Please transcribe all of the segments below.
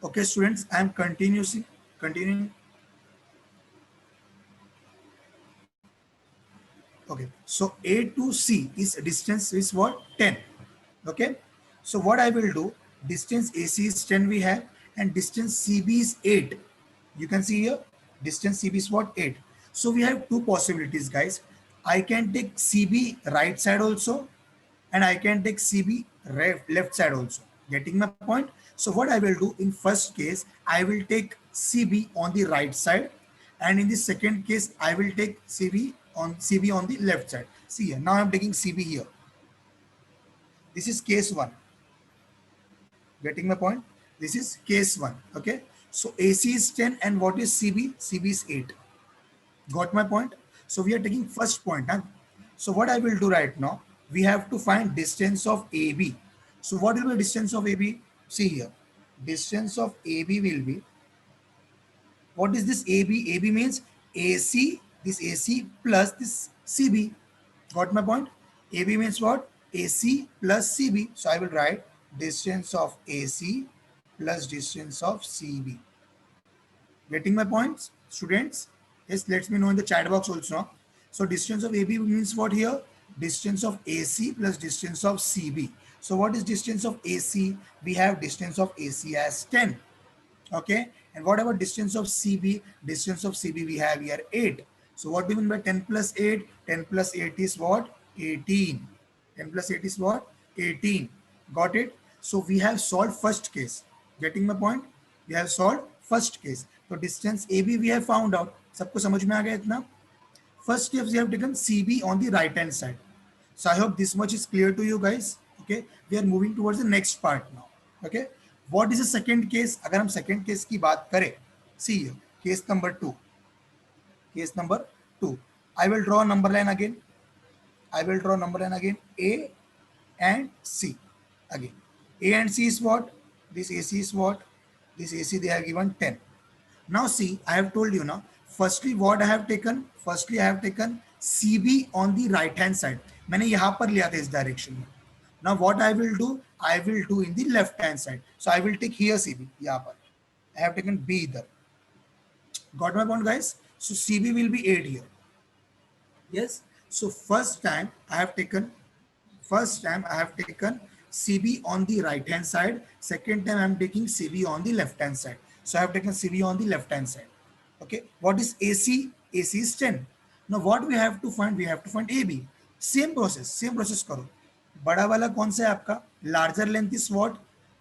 Okay, students, I am continuing. Okay, so A to C is distance is what? 10. Okay, so what I will do, distance AC is 10 we have, and distance CB is 8. You can see here, distance CB is what? 8. So we have two possibilities, guys. I can take CB right side also, and I can take CB left side also. Getting my point? So what I will do in first case, I will take CB on the right side, and in the second case, I will take CB on the left side. See here, now I'm taking CB here. This is case one. Getting my point? This is case one. Okay. So AC is 10, and what is CB? CB is 8. Got my point? So we are taking first point. Huh? So what I will do right now, we have to find distance of AB. So what will be distance of AB? See here. Distance of AB will be, what is this AB? AB means AC, this AC plus this CB. Got my point? AB means what? AC plus CB. So I will write distance of AC plus distance of CB. Getting my points, students? Yes, let me know in the chat box also. So distance of AB means what here? Distance of AC plus distance of CB. So what is distance of AC? We have distance of AC as 10. Okay, and whatever distance of CB, distance of CB we have here 8. So what do you mean by 10 plus 8? 10 plus 8 is what? 18. 10 plus 8 is what? 18. Got it? So we have solved first case. Getting my point? We have solved first case. So distance AB we have found out. सबको समझ में आ गया इतना? First steps we have taken CB on the right hand side. So I hope this much is clear to you guys. Okay, we are moving towards the next part now. Okay, what is the second case? अगर हम second case की बात करें, see here, case number 2. Case number 2. I will draw a number line again. I will draw number line again. A and C again. A and C is what? This AC is what? This AC they have given 10. Now see, I have told you now. Firstly, what I have taken? Firstly, I have taken CB on the right hand side. मैंने यहाँ पर लिया था इस direction में. Now what I will do? I will do in the left hand side. So I will take here CB. यहाँ पर. I have taken B इधर. Got my point, guys? So CB will be 8 here. Yes. So first time I have taken CB on the right hand side. Second time I am taking CB on the left hand side. So I have taken CB on the left hand side. Okay. What is AC? AC is 10. Now what we have to find? We have to find AB. Same process करो. बड़ा वाला कौन सा है आपका? Larger length is what?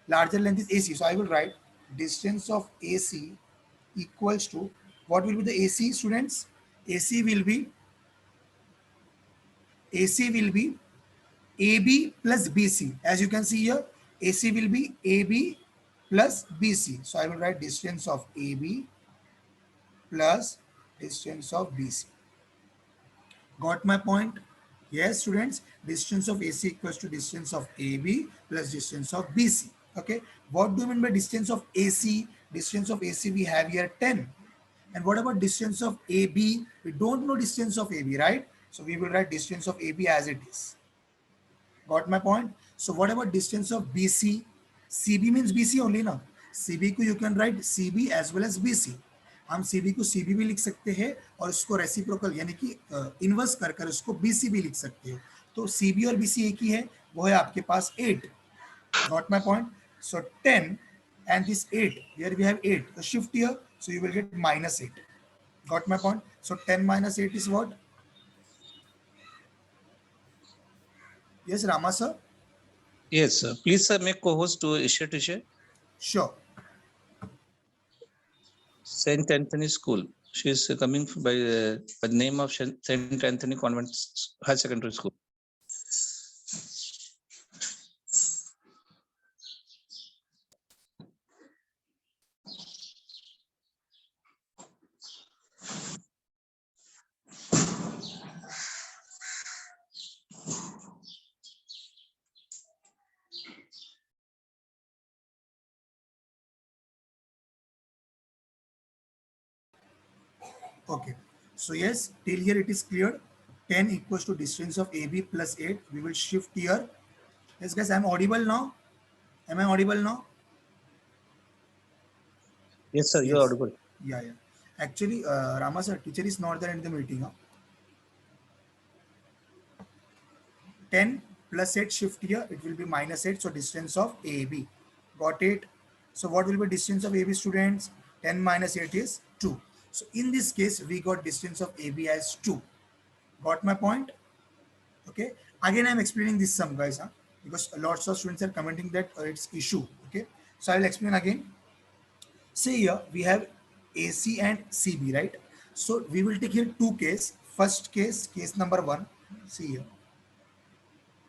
Larger length is AC. So I will write distance of AC equals to, what will be the AC, students? AC will be AB plus BC. As you can see here, AC will be AB plus BC. So I will write distance of AB plus distance of BC. Got my point? Yes, students. Distance of AC equals to distance of AB plus distance of BC. Okay. What do you mean by distance of AC? Distance of AC we have here 10. And what about distance of AB? We don't know distance of AB, right? So we will write distance of AB as it is. Got my point? So what about distance of BC? CB means BC only now. CB को you can write CB as well as BC. हम CB को CB भी लिख सकते हैं और इसको reciprocal यानी कि इनवर्स कर कर इसको BC भी लिख सकते हो. तो CB और BC एक ही है, वो है आपके पास 8. Got my point? So 10 and this 8, here we have 8. So shift here, so you will get minus 8. Got my point? So 10 minus 8 is what? Yes, Rama sir? Yes, sir. Please, sir, make co-host to share to share. Sure. Saint Anthony School. She is coming by the name of Saint Anthony Convent High Secondary School. Okay. So yes, till here it is clear. 10 equals to distance of AB plus 8. We will shift here. Yes, guys, I am audible now. Am I audible now? Yes, sir. You are Yes. audible. Yeah, yeah. Actually, Rama sir, teacher is not there in the meeting. Huh? 10 plus 8 shift here, it will be minus 8. So distance of AB. Got it? So what will be distance of AB, students? 10 minus 8 is 2. So in this case, we got distance of AB as 2. Got my point? Okay. Again, I'm explaining this sum, guys, huh? Because lots of students are commenting that it's issue. Okay. So I will explain again. See here, we have AC and CB, right? So we will take here two case. First case, case number one. See here,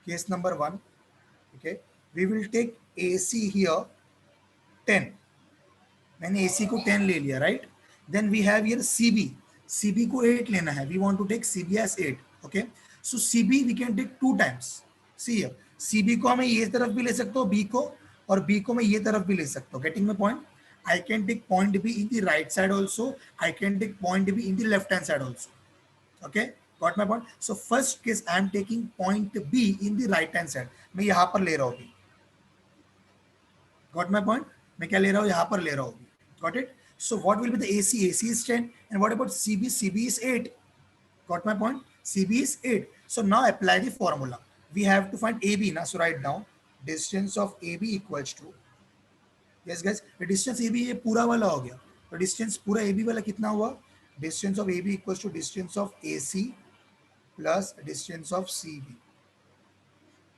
case number one. Okay, we will take AC here 10. मैंने AC को 10 ले लिया, right? Then we have here CB. CB को 8 लेना है. We want to take CB as 8. Okay. So CB we can take two times. See here. CB को मैं ये तरफ भी ले सकता हूँ B को, और B को मैं ये तरफ भी ले सकता हूँ. Getting my point? I can take point B in the right side also. I can take point B in the left hand side also. Okay. Got my point? So first case I am taking point B in the right hand side. मैं यहाँ पर ले रहा हूँ. Got my point? मैं क्या ले रहा हूँ, यहाँ पर ले रहा हूँ. Got it? So what will be the AC? AC is 10. And what about CB? CB is 8. Got my point? CB is 8. So now apply the formula. We have to find AB now. So write down distance of AB equals to, yes guys, the distance AB ये पूरा वाला हो गया. तो distance पूरा AB वाला कितना हुआ? Distance of AB equals to distance of AC plus distance of CB.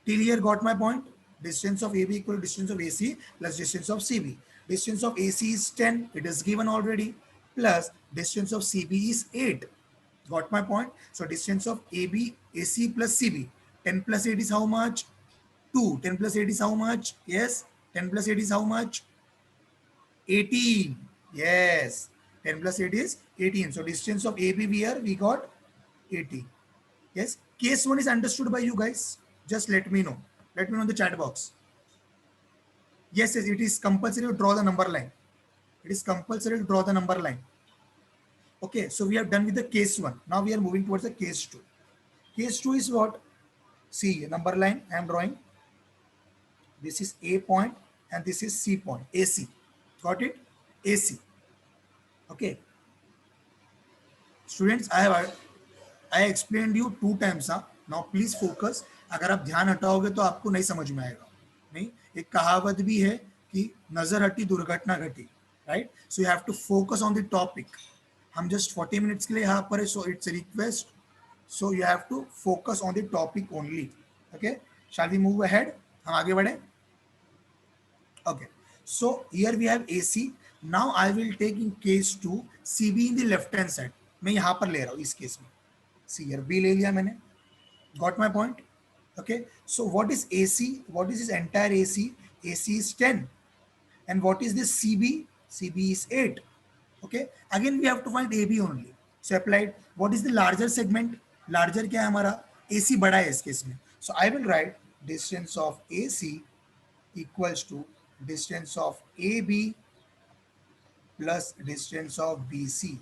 Till here got my point? Distance of AB equal to distance of AC plus distance of CB. Distance of AC is 10, it is given already, plus distance of CB is 8. Got my point? So distance of AB, AC plus CB. 10 plus 8 is how much? 2. 10 plus 8 is how much? Yes. 10 plus 8 is how much? 18. Yes. 10 plus 8 is 18. So distance of AB here we got 18. Yes. Case 1 is understood by you guys. Just let me know. Let me know in the chat box. Yes, yes, it is compulsory to draw the number line. It is compulsory to draw the number line. Okay, so we have done with the case 1. Now we are moving towards the case 2. Case 2 is what? See, number line I am drawing. This is A point and this is C point, AC. Got it? AC. Okay. Students, I explained you 2 times. Now please focus. अगर आप ध्यान हटाओगे तो आपको नहीं समझ में आएगा. नहीं, एक कहावत भी है कि नजर हटी दुर्घटना घटी. Right? So you have to focus on the topic. हम जस्ट 40 मिनट्स के लिए यहाँ पर है, so it's request. So you have to focus on the topic only. Okay, shall we move ahead? हम आगे बढ़े. Okay, so here we have AC. Now I will take in case 2 CB in the left hand side. मैं यहाँ पर ले रहा हूँ इस केस में. See here, B ले लिया मैंने. Got my point? Okay, so what is AC? What is this entire AC? AC is 10. And what is this CB? CB is 8. Okay, again we have to find AB only. So applied. What is the larger segment? Larger क्या है हमारा? AC बड़ा है इस case में. So I will write distance of AC equals to distance of AB plus distance of BC.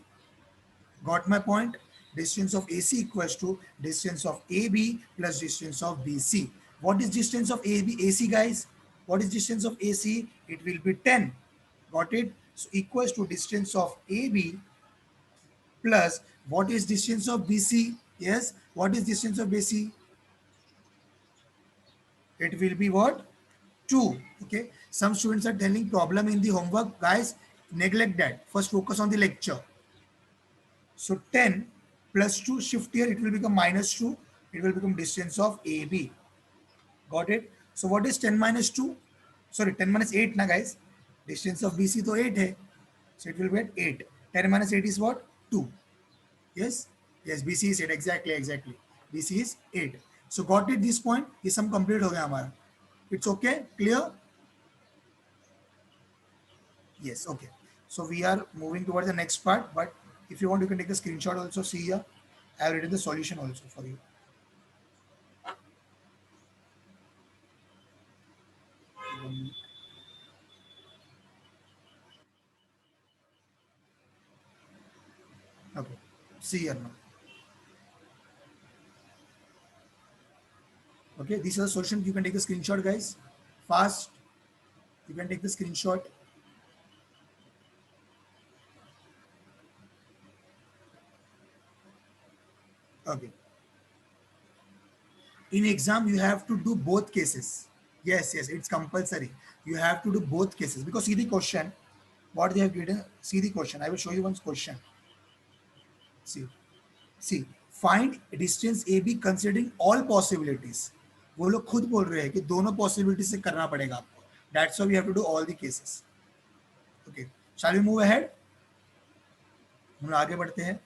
Got my point? Distance of AC equals to distance of AB plus distance of BC. What is distance of AC, guys? What is distance of AC? It will be 10. Got it? So equals to distance of AB plus what is distance of BC? Yes, what is distance of BC? It will be what? 2. Okay, some students are telling problem in the homework. Guys, neglect that. First focus on the lecture. So 10 plus 2, shift here, it will become minus 2. It will become distance of AB. Got it? So what is 10 minus 2? Sorry, 10 minus 8 na guys. Distance of BC to 8 hai. So it will be at 8. 10 minus 8 is what? 2. Yes? Yes, BC is 8. Exactly. BC is 8. So got it this point? This sum complete ho gaya hamara. It's okay? Clear? Yes, okay. So we are moving towards the next part, but if you want, you can take a screenshot also. See here, I have written the solution also for you. Okay, see here now. Okay, this is the solution. You can take a screenshot, guys. Fast. You can take the screenshot. again. In exam, you have to do both cases. Yes, it's compulsory. You have to do both cases because see the question, what they have given. See the question. I will show you one question. See, find distance AB considering all possibilities. वो लोग खुद बोल रहे हैं कि दोनों possibilities से करना पड़ेगा आपको. That's why we have to do all the cases. Okay. Shall we move ahead? हम आगे बढ़ते हैं.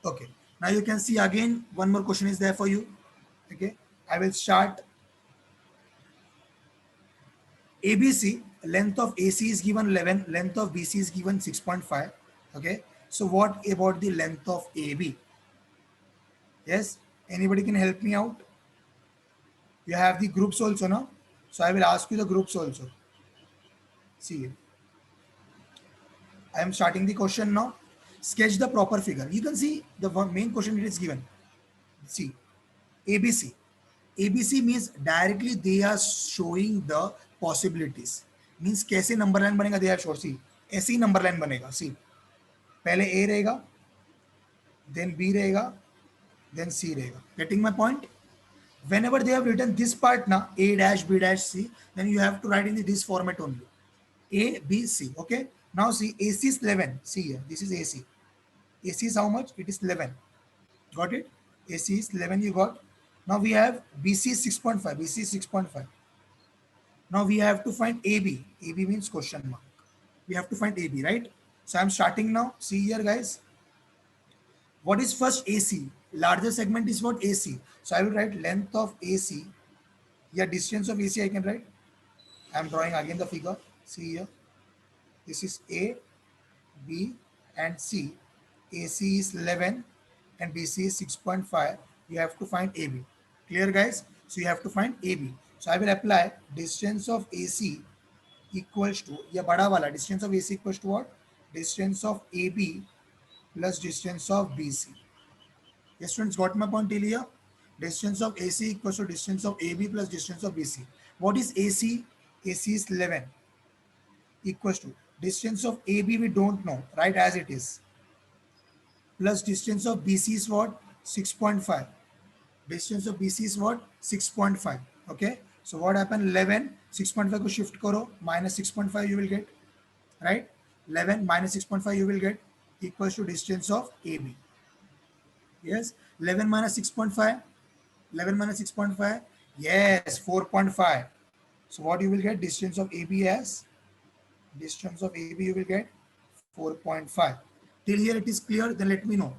Okay. Now you can see again one more question is there for you. Okay. I will start. ABC, length of AC is given 11, length of BC is given 6.5. Okay. So what about the length of AB? Yes. Anybody can help me out? You have the groups also now. So I will ask you the groups also. See, I am starting the question now. Sketch the proper figure. You can see the main question it is given. See, ABC. ABC means directly they are showing the possibilities. Means कैसे number line बनेगा they are showing. See, ऐसे ही number line बनेगा. See, पहले A रहेगा, then B रहेगा, then C रहेगा. Getting my point? Whenever they have written this part now, A dash, B dash, C, then you have to write in this format only. A, B, C. Okay. Now see, AC is 11. See here, this is AC. AC is how much? It is 11. Got it? AC is 11 you got. Now we have BC is 6.5. BC is 6.5. Now we have to find AB. AB means question mark. We have to find AB, right? So I'm starting now. See here, guys. What is first AC? Larger segment is what? AC. So I will write length of AC. Yeah, distance of AC I can write. I'm drawing again the figure. See here. This is A, B, and C. AC is 11 and BC is 6.5. You have to find AB. Clear, guys? So you have to find AB. So I will apply distance of AC equals to, yeah, bada wala, distance of AC equals to what? Distance of AB plus distance of BC. Yes, students, got my point till here? Distance of AC equals to distance of AB plus distance of BC. What is AC? AC is 11 equals to distance of AB we don't know, right, as it is, plus distance of BC is what? 6.5. Distance of BC is what? 6.5. Okay. So what happened? 11, 6.5 ko shift karo, minus 6.5 you will get, right? 11 minus 6.5 you will get equals to distance of AB. Yes. 11 minus 6.5. 11 minus 6.5. Yes. 4.5. So what you will get? Distance of AB as, distance of AB you will get 4.5. Till here it is clear, then let me know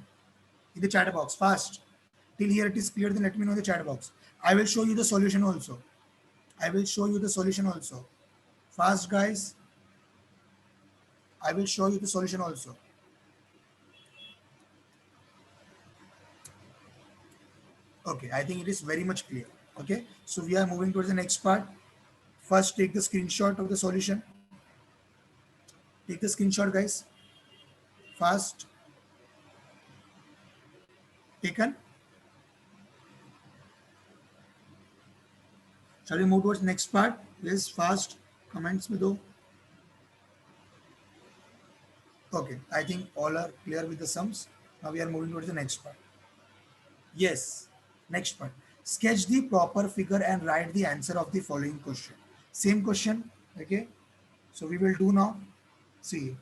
in the chat box fast. Till here it is clear, then let me know in the chat box. I will show you the solution also. I will show you the solution also. Fast, guys. I will show you the solution also. Okay, I think it is very much clear. Okay, so we are moving towards the next part. First, take the screenshot of the solution. Take the screenshot, guys. Fast. Taken. Shall we move towards the next part? Yes, fast. Comments में दो. Okay, I think all are clear with the sums. Now we are moving towards the next part. Yes, next part. Sketch the proper figure and write the answer of the following question. Same question. Okay, so we will do now. See,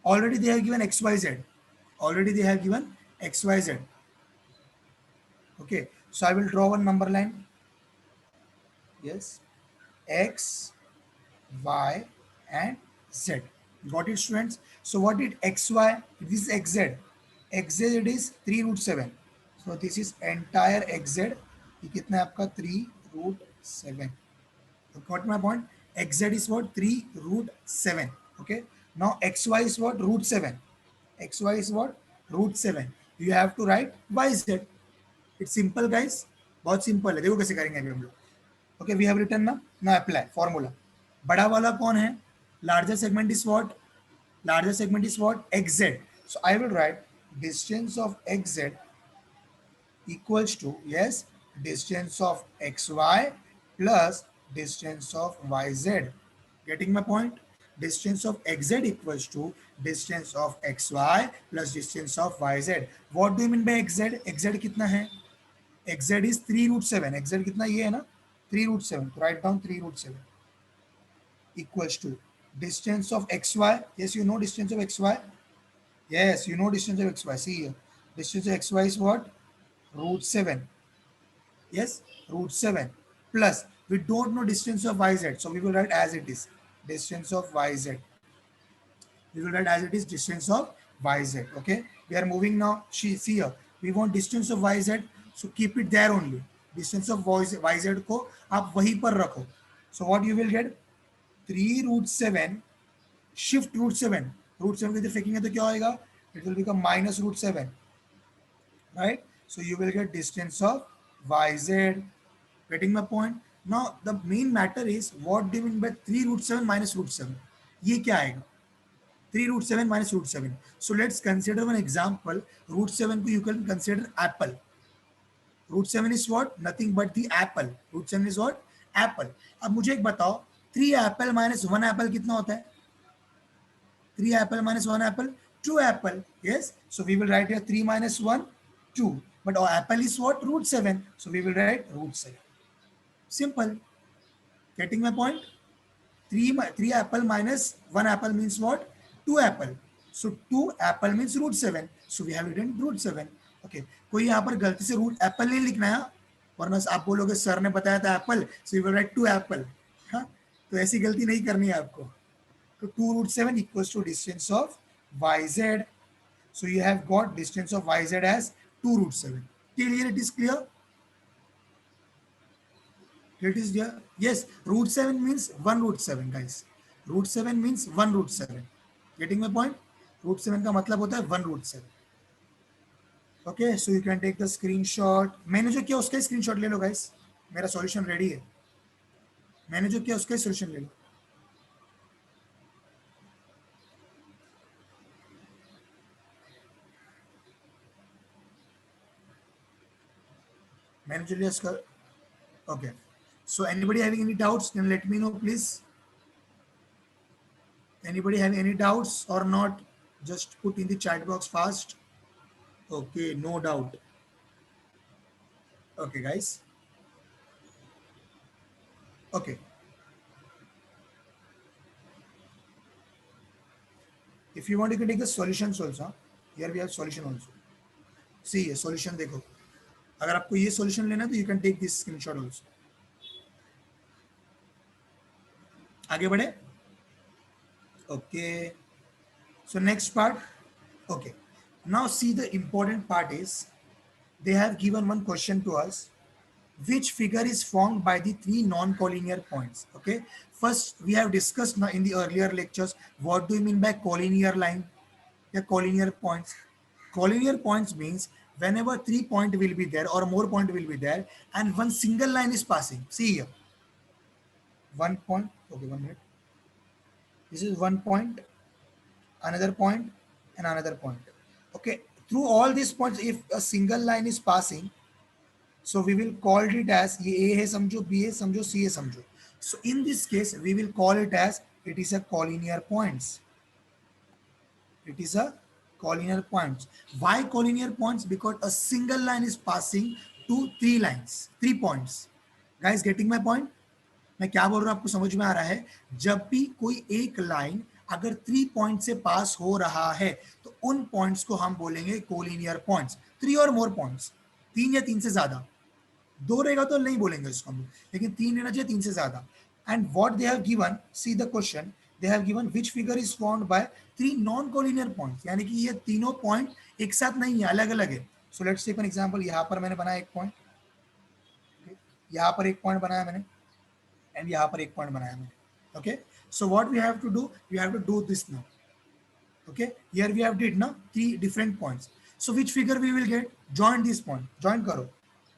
already they have given XYZ. Already they have given XYZ. Okay, so I will draw one number line. Yes, X, Y, and Z. Got it, students? So what did XY? This is XZ. XZ is 3 root 7. So this is entire XZ. ये कितना है आपका 3 root 7. So got my point? XZ is what? 3 root 7. Okay. Now XY is what? Root 7. XY is what? Root 7. You have to write YZ. It's simple, guys. बहुत simple है. देखो कैसे करेंगे अभी हम लोग. Okay, we have written now. Now apply formula. बड़ा वाला कौन है? Larger segment is what? Larger segment is what? XZ. So I will write distance of XZ equals to, yes, distance of XY plus distance of YZ. Getting my point? distance of xz equals to distance of xy plus distance of yz. What do you mean by xz? xz कितना है? xz is 3 root 7. xz कितना ये है ना 3 root 7. तो write down 3 root 7 equals to distance of xy. Yes, you know distance of xy. Yes, you know distance of xy. See here, distance of xy is what? Root 7. Yes, root 7 plus we don't know distance of yz, so we will write as it is distance of yz. We will write as it is distance of yz. Okay, we are moving now. See here, we want distance of yz, so keep it there only. Distance of yz को आप वहीं पर रखो. So what you will get? 3 root 7 shift root 7. Root 7 को इधर फेंकेंगे तो क्या होएगा? It will become minus root 7. Right? So you will get distance of yz. Getting my point? Now the main matter is what do you mean by 3 root 7 minus root 7? ये क्या आएगा? 3 root 7 minus root 7. So let's consider one example. Root 7 को you can consider apple. Root 7 is what? Nothing but the apple. Root 7 is what? Apple. अब मुझे एक बताओ 3 apple minus 1 apple कितना होता है? 3 apple minus 1 apple? 2 apple. Yes. So we will write here 3 minus 1, 2. But our apple is what? Root 7. So we will write root 7. Simple. Getting my point? 3 apple minus 1 apple means what? 2 apple. So 2 apple means root 7. So we have written root 7. Okay. कोई यहाँ पर गलती से root Apple नहीं लिखना है, वरना आप बोलोगे सर ने बताया था Apple, so you will write 2 Apple. हाँ, तो ऐसी गलती नहीं करनी है आपको. तो 2 root 7 equals to distance of yz. So you have got distance of yz as 2 root 7. Till here it is clear? It is there. Yes, root 7 means 1 root 7 guys. Root 7 means 1 root 7. Getting my point? Root 7 का मतलब होता है 1 root 7. Okay, so you can take the screenshot. मैंने जो किया उसका screenshot ले लो guys. मेरा solution ready है. मैंने जो किया उसका solution ले लो. मैंने जो लिया उसका. Okay. So anybody having any doubts, can let me know please. Anybody having any doubts or not? Just put in the chat box fast. Okay, no doubt. Okay, guys. Okay. If you want, you can take the solutions also. Here we have solution also. See, solution देखो. अगर आपको ये solution लेना है तो you can take this screenshot also. आगे बढ़े. Okay. So next part. Okay. Now see, the important part is they have given one question to us. Which figure is formed by the 3 non-collinear points? Okay. First, we have discussed now in the earlier lectures, what do you mean by collinear line? Yeah, collinear points. Collinear points means whenever 3 points will be there or more point will be there and one single line is passing. See here. 1 point. Okay, 1 minute. This is 1 point, another point, and another point. Okay, through all these points, if a single line is passing, so we will call it as ये A है समझो, B है समझो, C है समझो. So in this case, we will call it as it is a collinear points. It is a collinear points. Why collinear points? Because a single line is passing to 3 lines, 3 points. Guys, getting my point? मैं क्या बोल रहा हूं आपको समझ में आ रहा है? जब भी कोई एक लाइन अगर 3 पॉइंट से पास हो रहा है तो उन पॉइंट्स को हम बोलेंगे कोलिनियर पॉइंट्स. 3 और मोर पॉइंट्स, 3 या 3 से ज्यादा. 2 रहेगा तो नहीं बोलेंगे इसको हम, लेकिन 3 रहना चाहिए 3 से ज्यादा. And what they have given, see the question, they have given which figure is formed by 3 non collinear points. यानी कि ये तीनों पॉइंट एक साथ नहीं है, अलग अलग है. So let's take an example. यहां पर मैंने बनाया एक पॉइंट, यहां पर एक पॉइंट बनाया मैंने, and यहाँ पर एक पॉइंट बनाया मैंने. Okay, so what we have to do, we have to do this now. Okay, here we have did ना 3 different points. So which figure we will get? Join this point. Join करो.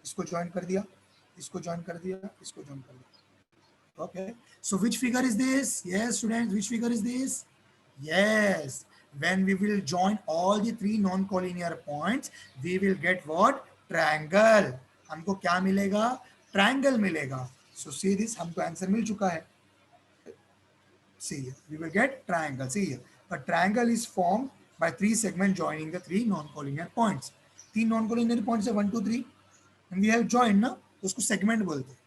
इसको join कर दिया, इसको join कर दिया, इसको join कर दिया. Okay, so which figure is this? Yes students, which figure is this? Yes, when we will join all the 3 non-collinear points, we will get what? Triangle. हमको क्या मिलेगा? Triangle मिलेगा. So see this, हमको answer मिल चुका है. See here, we will get triangle. See here, a triangle is formed by three segments joining the three non-collinear points. तीन non-collinear points है 1 2 3 and we have joined ना, तो उसको segment बोलते हैं.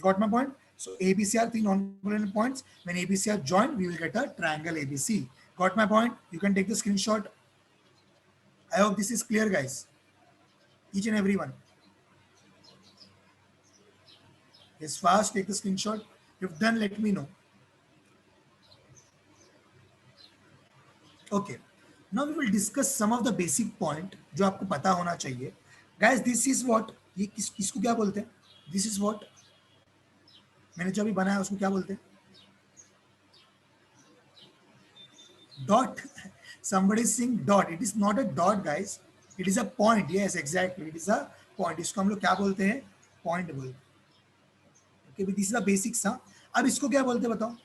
Got my point? So ABC are three non-collinear points. When ABC are joined, we will get a triangle ABC. Got my point? You can take the screenshot. I hope this is clear, guys. Each and every one. Yes, fast. Take the screenshot. If done, let me know. Okay. Now we will discuss some of the basic point जो आपको पता होना चाहिए. Guys, this is what. ये किसको क्या बोलते हैं? This is what. मैंने जो अभी बनाया उसको क्या बोलते हैं? Dot. Somebody is saying dot. It is not a dot, guys. It is a point. Yes, exactly. It is a point. इसको हम लोग क्या बोलते हैं? Point बोलते हैं. Okay, this is the basics. हाँ. अब इसको क्या बोलते हैं बताओ?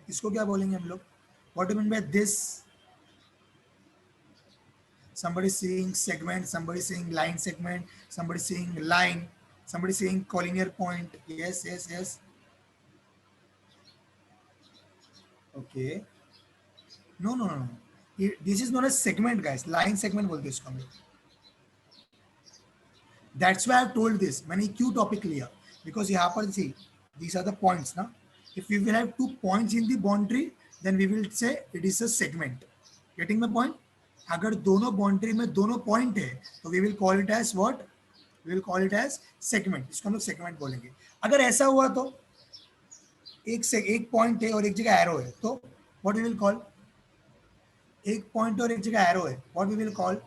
इसको क्या बोलेंगे हम लोग? What do you mean by this? Somebody saying segment, somebody saying line segment, somebody saying line, somebody saying collinear point. Yes, yes, yes. Okay. No, no, no, no. This is not a segment, guys. Line segment बोलते हैं इसको हम लोग. That's why I've told this. मैंने क्यों topic लिया? Because यहाँ पर see, these are the points ना. If we will have 2 points in the boundary, then we will say it is a segment. Getting my point? अगर दोनों boundary में दोनों पॉइंट है तो we will call it as what? We will call it as segment. इसको हम लोग segment बोलेंगे. अगर ऐसा हुआ तो एक पॉइंट है और एक जगह एरो है तो what we will call? एक पॉइंट और एक जगह एरो है. What we will call?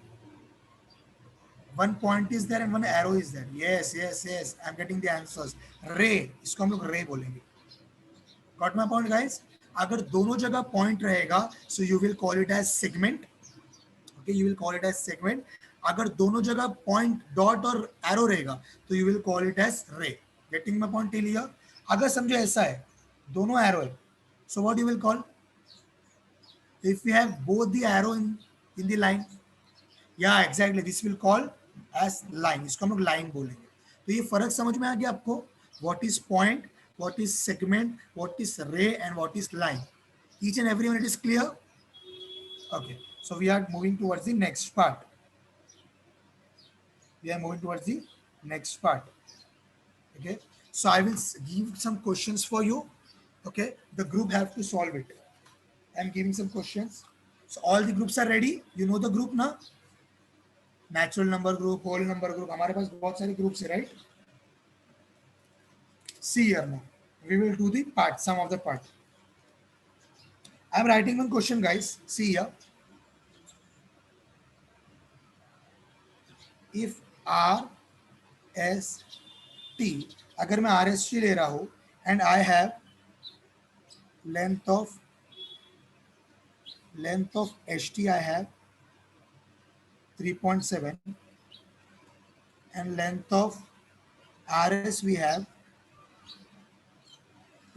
One point is there and one arrow is there. Yes, yes, yes. I'm getting the answers. Ray. इसको हम लोग ray बोलेंगे. Got my point, guys? अगर दोनों जगह पॉइंट रहेगा, so you will call it as segment. Okay, you will call it as segment. अगर दोनों जगह पॉइंट डॉट और एरो रहेगा, तो you will call it as ray. Getting my point till here? अगर समझो ऐसा है, दोनों एरो है, so what you will call? If we have both the arrow in the line, yeah, exactly. This will call as line. इसको हम लोग line बोलेंगे. तो ये फर्क समझ में आ गया आपको? What is point? What is segment? What is ray? And what is line? Each and every one it is clear? Okay. So we are moving towards the next part. We are moving towards the next part. Okay. So I will give some questions for you. Okay. The group have to solve it. I'm giving some questions. So all the groups are ready. You know the group now? Natural number group, whole number group. हमारे पास बहुत सारे groups है, right? See here now. We will do the part, some of the part. I'm writing one question, guys. See here. If R S T, अगर मैं R S T ले रहा हूँ and I have length of HT I have 3.7 and length of RS we have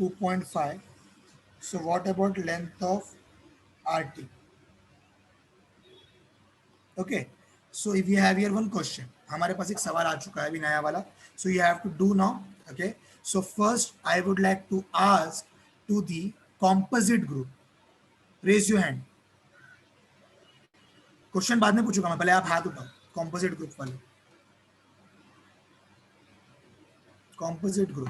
2.5. So what about length of RT? Okay. So if you have here one question, हमारे पास एक सवाल आ चुका है अभी नया वाला. So you have to do now. Okay. So first I would like to ask to the composite group. Raise your hand. Question बाद में पूछूंगा मैं, पहले आप हाथ उठाओ. कंपोजिट ग्रुप वाले. Composite group.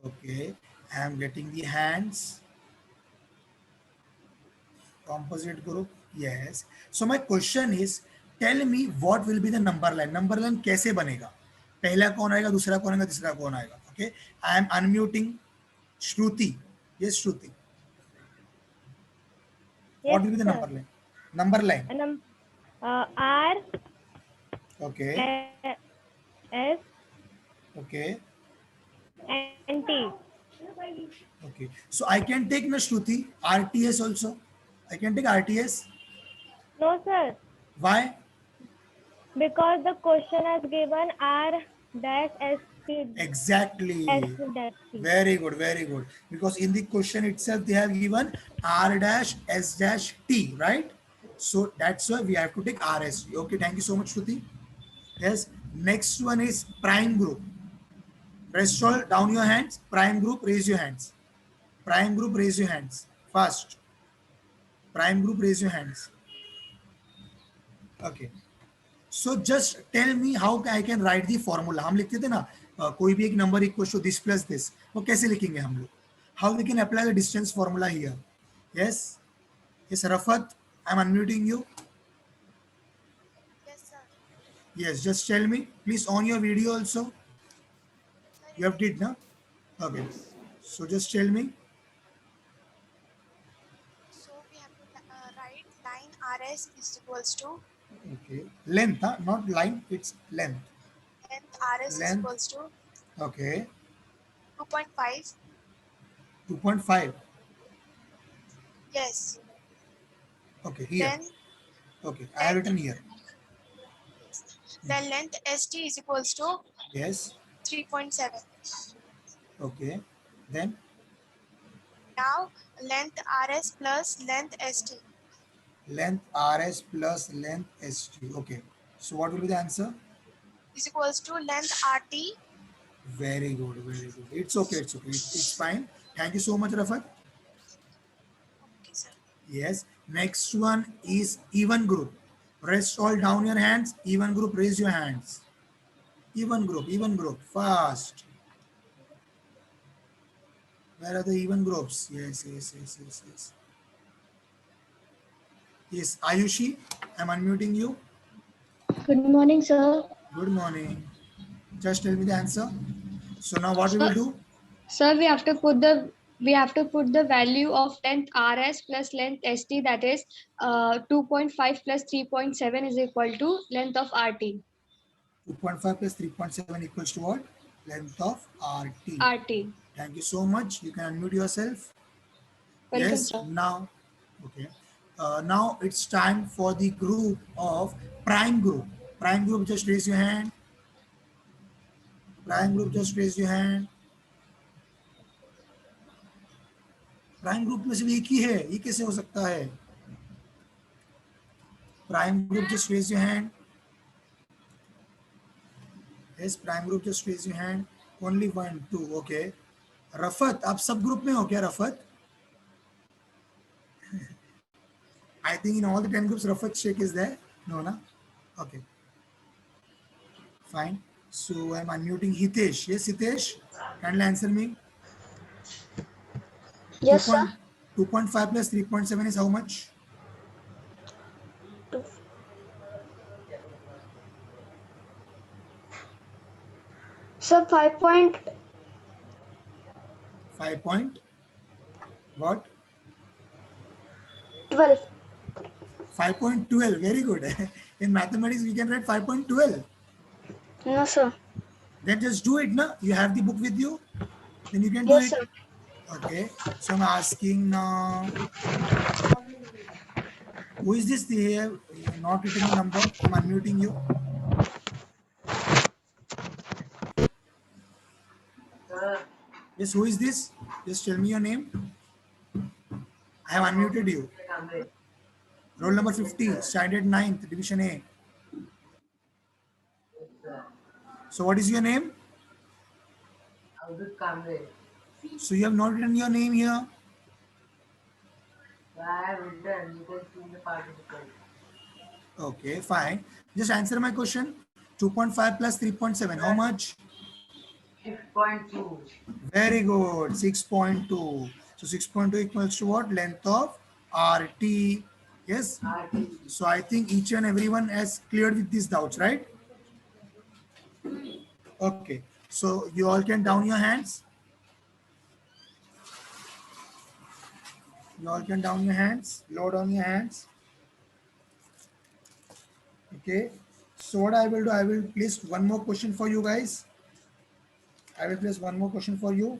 Okay, I am getting the hands. Composite group. Yes. So my question is, tell me what will be the number line. Number line कैसे बनेगा? पहला कौन आएगा, दूसरा कौन आएगा, तीसरा कौन आएगा? Okay. I am unmuting Shruti. Yes, Shruti. Yes, What will be the sir. number line? Number line. R Okay. S Okay. and T. Okay. So I can take na Shruti RTS also. I can take RTS. No, sir. Why? Because the question has given R dash S T Exactly. S dash T. Very good, very good. Because in the question itself, they have given R dash S dash T, right? So that's why we have to take RS. Okay, thank you so much, Shruti. Yes. Next one is prime group. Rest all down your hands. Prime group, raise your hands. Prime group, raise your hands. Fast. Prime group, raise your hands. Okay. So just tell me how I can write the formula. हम लिखते थे ना कोई भी एक number equals to this plus this. वो कैसे लिखेंगे हम लोग? How we can apply the distance formula here? Yes. Yes, Rafat, I'm unmuting you. Yes, sir. Yes, just tell me. Please on your video also. Sir, You have did, na? Okay. yes. So just tell me. So we have to write line RS is equals to Okay. Length, huh? Not line, it's length. length RS is Length. equals to Okay. 2.5. 2.5. Yes. Okay, here. Then Okay, I have length, written here. then length ST is equals to Yes. 3.7. Okay. Then Now length RS plus length ST length RS plus length ST. Okay. So what will be the answer? is equals to length RT. Very good. Very good. It's okay. It's okay. It's fine. Thank you so much, Rafat. Okay, sir. Yes. Next one is even group. Rest all down your hands. Even group, raise your hands. Even group, even group. Fast. Where are the even groups? Yes, yes, yes, yes, yes. Yes, Ayushi, I'm unmuting you. Good morning, sir. Good morning. Just tell me the answer. So now what we will Sir, do? sir, we have to put the value of length RS plus length ST, that is 2.5 plus 3.7 is equal to length of RT. 2.5 plus 3.7 equals to what? Length of RT. RT. Thank you so much. You can unmute yourself. Welcome, Yes, sir. now, okay. Now it's time for the group of prime group. Prime group, just raise your hand. Prime group, just raise your hand. Prime group में सिर्फ एक ही है, ये कैसे हो सकता है? Prime group, just raise your hand. Yes, prime group, just raise your hand. Only 1 2. Okay. Rafat, आप सब ग्रुप में हो क्या Rafat? I think in all the 10 groups Rafat Sheikh is there. No, na? Okay. Fine. So I'm unmuting Hitesh. Yes, Hitesh, kindly answer me. Yes, sir. 2.5 plus 3.7 is how much? Sir, 5.12. 5 point what? 5.12. Very good. In mathematics we can write 5.12. No, sir. Then just do it, na? You have the book with you, then you can do Yes, it. sir. Okay. So I'm asking now, who is this? They have not written the number. I'm unmuting you. Yes, who is this? Just tell me your name. I have unmuted you. Roll number 50, standard 9th, division A. So what is your name? So you have not written your name here. Okay, fine. Just answer my question. 2.5 plus 3.7, how much? 6.2. Very good, 6.2. So 6.2 equals to what? Length of RT. Yes. So I think each and everyone has cleared with these doubts, right? Okay. So you all can down your hands. You all can down your hands. Load on your hands. Okay. So what I will do, I will place one more question for you guys. I will place one more question for you.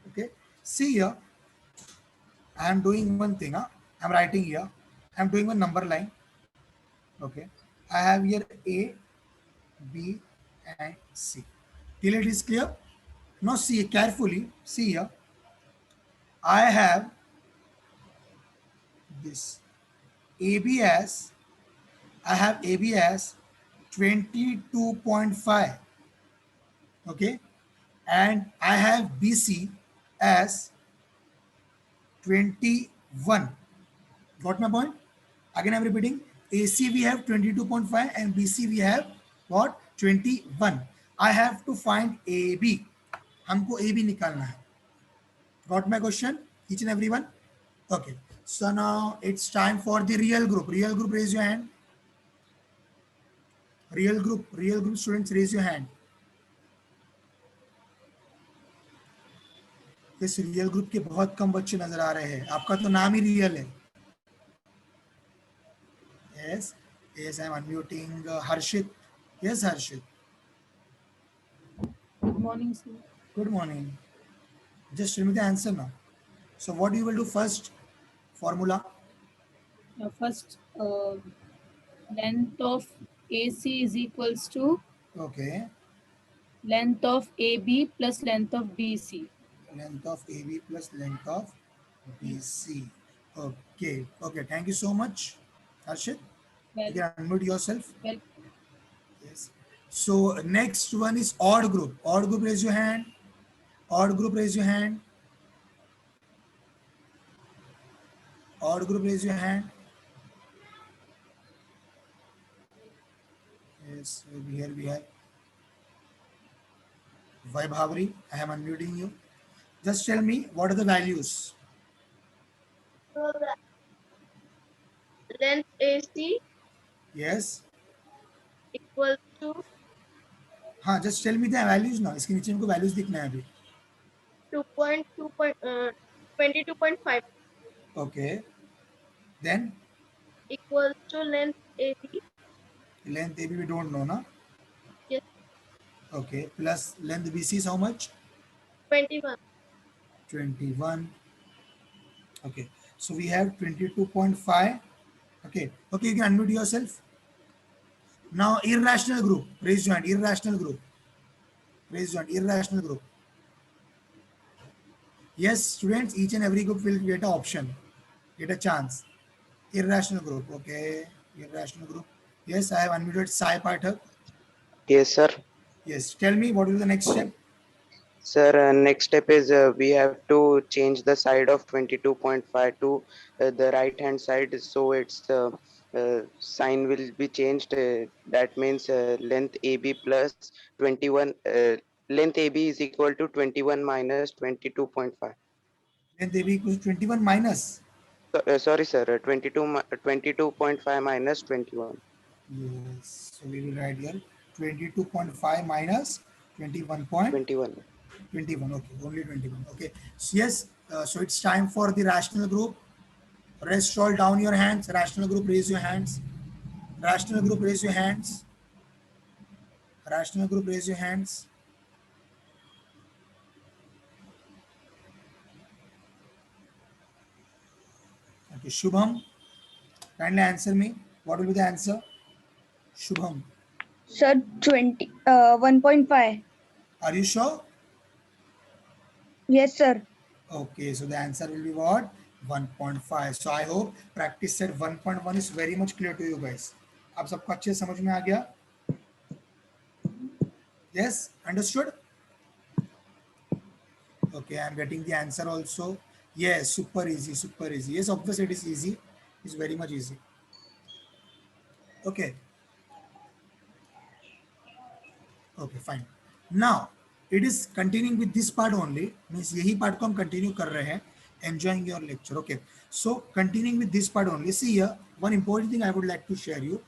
Okay. See here. I am doing one thing. I am writing here. I am doing one number line. Okay. I have here A, B, and C. Till it is clear? Now see carefully. See here. I have this AB as, I have AB as 22.5. Okay, and I have BC as 21. Got my point? Again, I'm repeating. AC we have 22.5 and BC we have what? 21. I have to find AB. हमको AB निकालना है. Got my question? Each and everyone? Okay. So now it's time for the real group. Real group, raise your hand. Real group students, raise your hand. इस real group के बहुत कम बच्चे नजर आ रहे हैं. आपका तो नाम ही रियल है. Yes, I am unmuting Harshit. Yes, Harshit. Good morning, sir. Good morning. Just tell me the answer now. So what you will do first? Formula. First, length of AC is equals to Okay. length of AB plus length of BC. Length of AB plus length of BC. Okay. Okay. Thank you so much, Harshit. You can unmute yourself. Well, Yes. So next one is odd group. Odd group, raise your hand. Odd group, raise your hand. Odd group, raise your hand. Yes, here we have Vaibhavari. I am unmuting you. Just tell me what are the values. So the length AC Yes. equals to हाँ, just tell me the values now. इसके नीचे इनको values दिखना है अभी. 22.5 Okay. Then equals to length AB. length AB we don't know, na? Yes. Okay. Plus length BC is how much? 21. 21. Okay. So we have 22.5. Okay. Okay, you can unmute yourself. Now irrational group. Raise your hand. Irrational group. Raise your hand. Irrational group. Yes, students, each and every group will get an option. Get a chance. Irrational group. Okay. Irrational group. Yes, I have unmuted Sai Pathak. Yes, sir. Yes. Tell me what will be the next step? Sir, next step is we have to change the side of 22.5 to the right hand side, so its sign will be changed. That means length AB plus 21. Length AB is equal to 21 minus 22.5. Length AB equals 21 minus. Sorry, sir. 22.5 minus 21. Yes. So we will write here 22.5 minus 21.21. 21. Okay, only 21. Okay. So yes, so it's time for the rational group. Rest all down your hands. Rational group, raise your hands. Rational group, raise your hands. Rational group, raise your hands. Okay, Shubham, kindly answer me. What will be the answer? Shubham, Sir, 1.5. are you sure? Yes, sir. Okay, so the answer will be what? 1.5. So I hope practice set 1.1 is very much clear to you guys. आप सबको अच्छे से समझ में आ गया? Yes, understood? Okay, I am getting the answer also. Yes, super easy, super easy. Yes, obviously it is easy. It's very much easy. Okay. Okay, fine. Now it is continuing with this part only. Means यही part को हम continue कर रहे हैं. Enjoying your lecture. Okay. So continuing with this part only. See here, one important thing I would like to share you.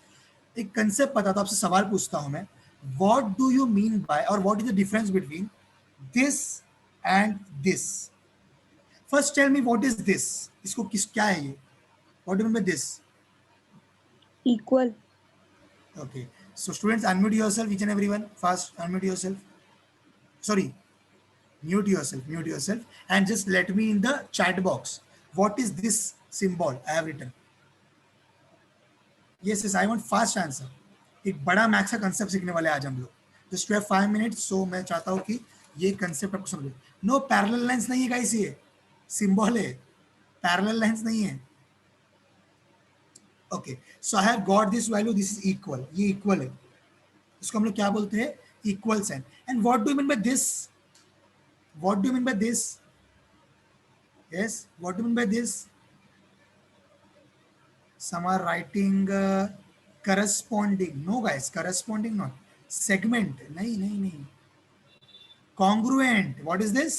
एक concept पता था, आपसे सवाल पूछता हूँ मैं. What do you mean by, or what is the difference between this and this? First tell me what is this? इसको क्या है ये? What do you mean by this? Equal. Okay. So students, unmute yourself, each and everyone. Fast, unmute yourself. Sorry, mute yourself, and just let me in the chat box. What is this symbol I have written? Yes, I want fast answer. एक बड़ा maths का concept सीखने वाले आज हम लोग. Just we have 5 minutes, so मैं चाहता हूँ कि ये कंसेप्ट आपको समझो. No parallel lines नहीं है गाइस, ये सिंबल है, पैरेलल लाइंस नहीं है. Okay, so I have got this value. This is equal. ये equal है. इसको हम लोग क्या बोलते हैं, equal sign. And what do you mean by this, what do you mean by this, yes, what do you mean by this? Some are writing corresponding. No guys, corresponding not. Segment. nahi nahi nahi. Congruent. What is this?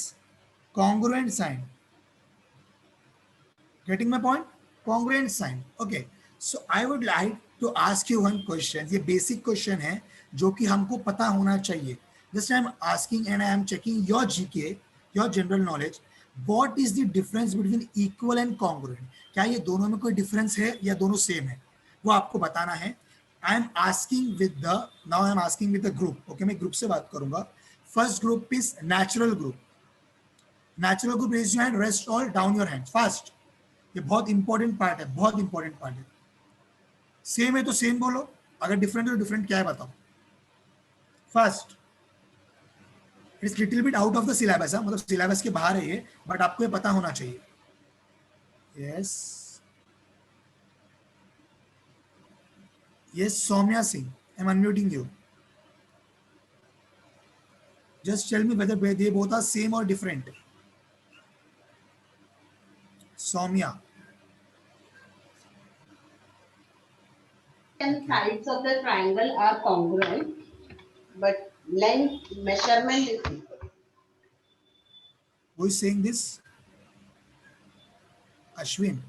Congruent sign. Getting my point? Congruent sign. Okay. So I would like to ask you one question. ये basic question है जो कि हमको पता होना चाहिए. Just I am asking and I am checking your GK, your general knowledge. What is the difference between equal and congruent? क्या ये दोनों में कोई difference है या दोनों same है? वो आपको बताना है. I am asking with the, now I am asking with the group. Okay, मैं group से बात करूंगा. First group is natural group. Natural group, raise your hand, rest all down your hands. Fast. ये बहुत इंपॉर्टेंट पार्ट है, बहुत important part है. Same है तो सेम बोलो, अगर डिफरेंट है तो डिफरेंट क्या है बताओ. First, it's little bit out of the syllabus, मतलब सिलेबस के बाहर है ये, बट आपको ये पता होना चाहिए. Yes yes, Soumya Singh, I am unmuting you. Just tell me whether they both are same और different. Soumya. 10 sides of the triangle are congruent, but length measurement is equal. Who is saying this? Ashwin.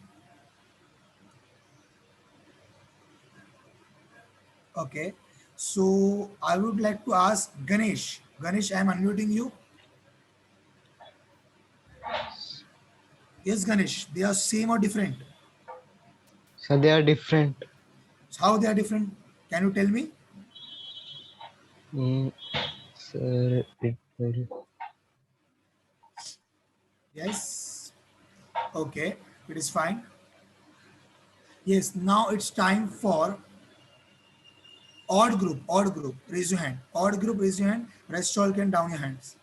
Okay. So I would like to ask Ganesh. Ganesh, I am unmuting you. Yes, Ganesh. They are same or different? So they are different. How they are different? Can you tell me? Sir, it will. Yes. Okay, it is fine. Yes, now it's time for odd group. Odd group. Raise your hand. Odd group, raise your hand. Rest all can down your hands.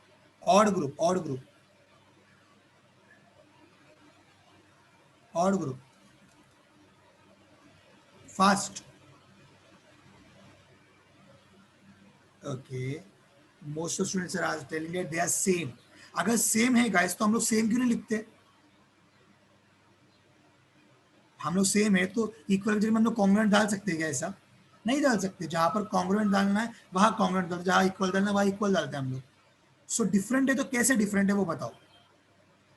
Odd group. Odd group. Odd group. Fast. Okay. Most of students are telling that they are same. अगर same है guys तो हम लोग same क्यों नहीं लिखते? हम लोग सेम है तो इक्वल के जगह हम लोग कॉन्ग्रुएंट डाल सकते हैं क्या? ऐसा नहीं डाल सकते. जहां पर कॉन्ग्रुएंट डालना है वहां कॉन्ग्रुएंट डालते, जहां इक्वल डालना है वहां इक्वल डालते हैं हम लोग. सो डिफरेंट है तो कैसे डिफरेंट है वो बताओ.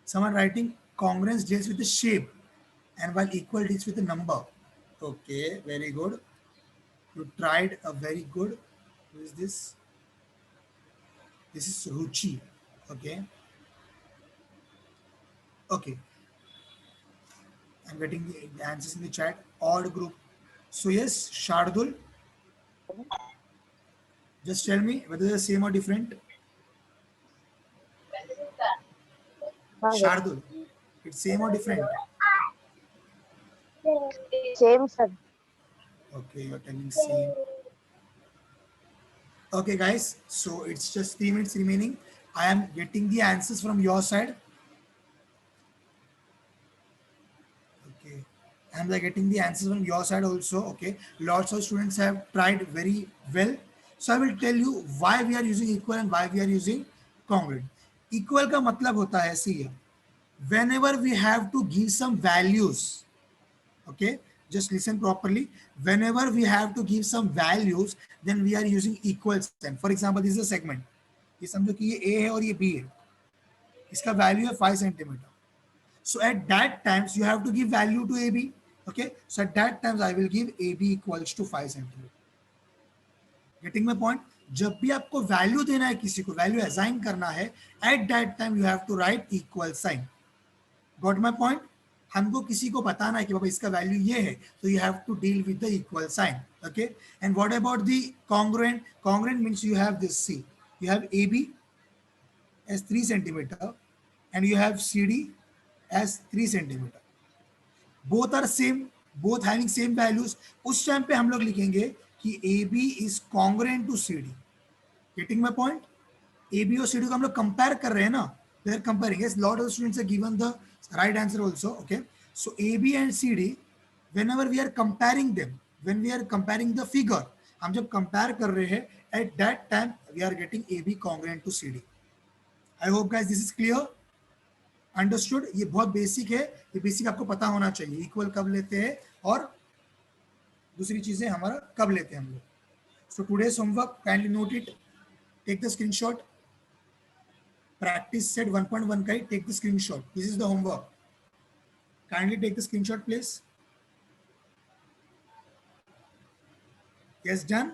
Someone writing congruence deals with the shape and while equal deals with the number. Okay, very good. You tried a very good. Who is this? This is Ruchi. Okay. Okay. I'm getting the answers in the chat. Odd group. So yes, Shardul. Just tell me whether they're same or different. Shardul, it's same or different? Same, sir. Okay, you're telling same. Okay, guys. So it's just 3 minutes remaining. I am getting the answers from your side. Okay, and they're getting the answers from your side also. Okay, lots of students have tried very well. So I will tell you why we are using equal and why we are using congruent. Equal का मतलब होता है ऐसे ही. Whenever we have to give some values, okay, just listen properly. Whenever we have to give some values, then we are using equal sign. For example, this is a segment. ये समझो कि ये A है और ये B है. इसका value है 5 centimeter. So at that times you have to give value to AB. Okay, so at that times I will give AB equals to 5 centimeter. Getting my point? जब भी आपको वैल्यू देना है, किसी को वैल्यू असाइन करना है, at that time you have to write equal sign. Got my point? हमको किसी को बताना है कि बाबा इसका वैल्यू ये है, तो you have to deal with the equal sign. Okay, and what about the congruent? Congruent means you have this, see you have AB as 3 centimeter and you have CD as 3 centimeter. Both are same, both having same values. उस time पे हम लोग लिखेंगे कि AB is congruent to CD. Getting my point? AB और CD को हम लोग compare कर रहे हैं ना, they are comparing. Yes, lot of students are given the right answer also. Okay, so AB and CD, whenever we are comparing them, when we are comparing the figure, हम जब compare कर रहे हैं, at that time we are getting AB congruent to CD. I hope guys this is clear. Understood. ये बहुत basic है, ये basic आपको पता होना चाहिए. इक्वल कब लेते हैं और दूसरी चीजें हमारा कब लेते हैं हम लोग. So today's homework, kindly note it, take the screenshot. Practice set 1.1 का ही take the screenshot. This is the homework. Kindly take the screenshot please. Yes, done.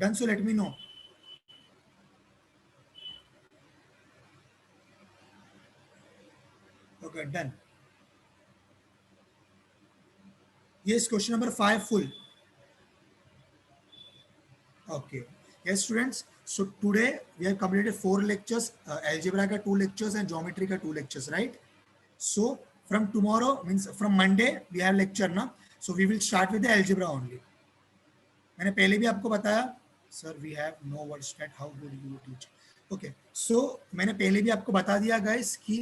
Done, so let me know. Okay, done. Yes, question number 5 full. Okay. Yes, students. So today we have completed 4 lectures, algebra ka 2 lectures and geometry ka 2 lectures, right? So from tomorrow, means from Monday, we have lecture now. So we will start with the algebra only. मैंने पहले भी आपको बताया, sir we have no word stat, how will you teach. Okay, so मैंने पहले भी आपको बता दिया गाइस कि